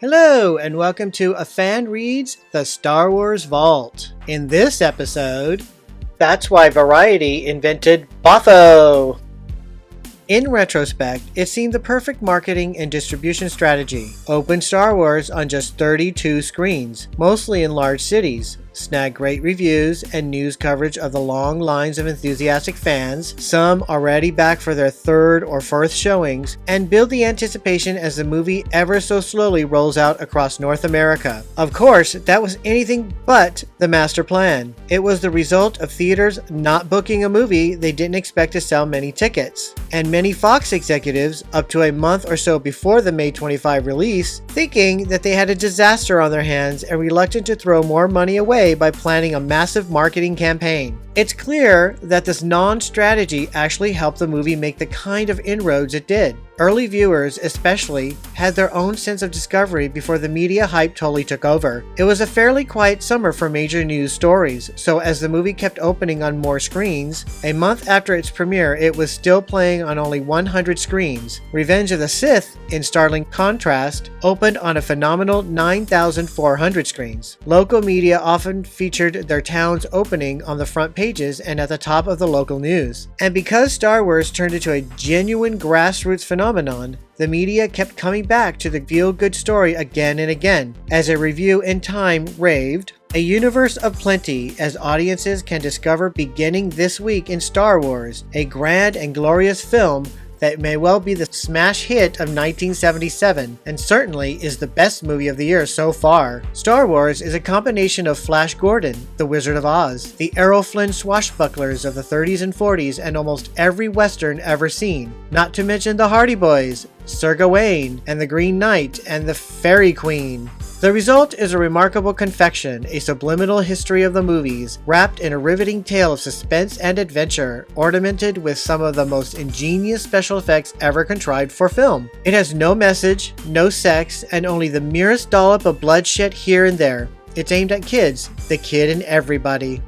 Hello, and welcome to A Fan Reads The Star Wars Vault. In this episode, that's why Variety invented Boffo. In retrospect, it seemed the perfect marketing and distribution strategy. Open Star Wars on just 32 screens, mostly in large cities. Snag great reviews and news coverage of the long lines of enthusiastic fans, some already back for their third or fourth showings, and build the anticipation as the movie ever so slowly rolls out across North America. Of course, that was anything but the master plan. It was the result of theaters not booking a movie they didn't expect to sell many tickets, and many Fox executives, up to a month or so before the May 25 release, thinking that they had a disaster on their hands and reluctant to throw more money away by planning a massive marketing campaign. It's clear that this non-strategy actually helped the movie make the kind of inroads it did. Early viewers, especially, had their own sense of discovery before the media hype totally took over. It was a fairly quiet summer for major news stories, so as the movie kept opening on more screens, a month after its premiere it was still playing on only 100 screens. Revenge of the Sith, in startling contrast, opened on a phenomenal 9,400 screens. Local media often featured their town's opening on the front pages and at the top of the local news. And because Star Wars turned into a genuine grassroots phenomenon, the media kept coming back to the feel-good story again and again. As a review in Time raved, "A universe of plenty as audiences can discover beginning this week in Star Wars, a grand and glorious film that may well be the smash hit of 1977 and certainly is the best movie of the year so far. Star Wars is a combination of Flash Gordon, the Wizard of Oz, the Errol Flynn swashbucklers of the 30s and 40s, and almost every Western ever seen, not to mention the Hardy Boys, Sir Gawain, and the Green Knight, and the Fairy Queen. The result is a remarkable confection, a subliminal history of the movies, wrapped in a riveting tale of suspense and adventure, ornamented with some of the most ingenious special effects ever contrived for film. It has no message, no sex, and only the merest dollop of bloodshed here and there. It's aimed at kids, the kid in everybody.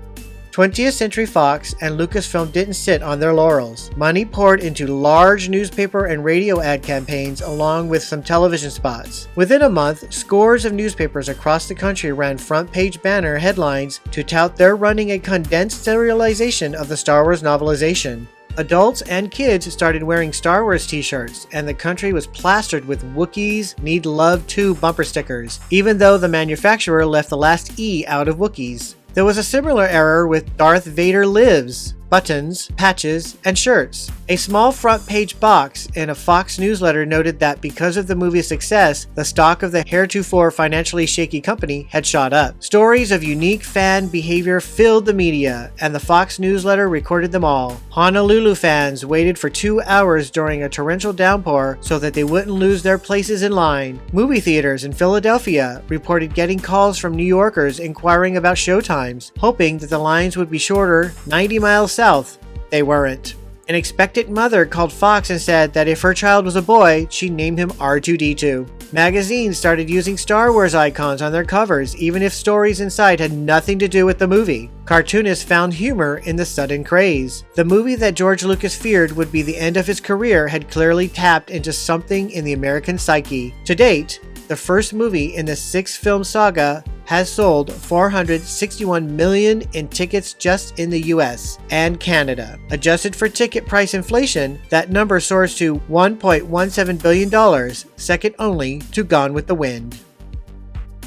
20th Century Fox and Lucasfilm didn't sit on their laurels. Money poured into large newspaper and radio ad campaigns along with some television spots. Within a month, scores of newspapers across the country ran front-page banner headlines to tout they're running a condensed serialization of the Star Wars novelization. Adults and kids started wearing Star Wars t-shirts, and the country was plastered with Wookiees Need Love Too bumper stickers, even though the manufacturer left the last E out of Wookiees. There was a similar error with Darth Vader Lives buttons, patches, and shirts. A small front-page box in a Fox newsletter noted that because of the movie's success, the stock of the heretofore financially shaky company had shot up. Stories of unique fan behavior filled the media, and the Fox newsletter recorded them all. Honolulu fans waited for 2 hours during a torrential downpour so that they wouldn't lose their places in line. Movie theaters in Philadelphia reported getting calls from New Yorkers inquiring about showtimes, hoping that the lines would be shorter 90 miles south. They weren't. An expectant mother called Fox and said that if her child was a boy, she'd name him R2-D2. Magazines started using Star Wars icons on their covers, even if stories inside had nothing to do with the movie. Cartoonists found humor in the sudden craze. The movie that George Lucas feared would be the end of his career had clearly tapped into something in the American psyche. To date, the first movie in the 6-film saga has sold 461 million in tickets just in the US and Canada. Adjusted for ticket price inflation, that number soars to $1.17 billion, second only to Gone with the Wind.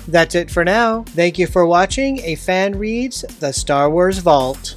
That's it for now. Thank you for watching A Fan Reads The Star Wars Vault.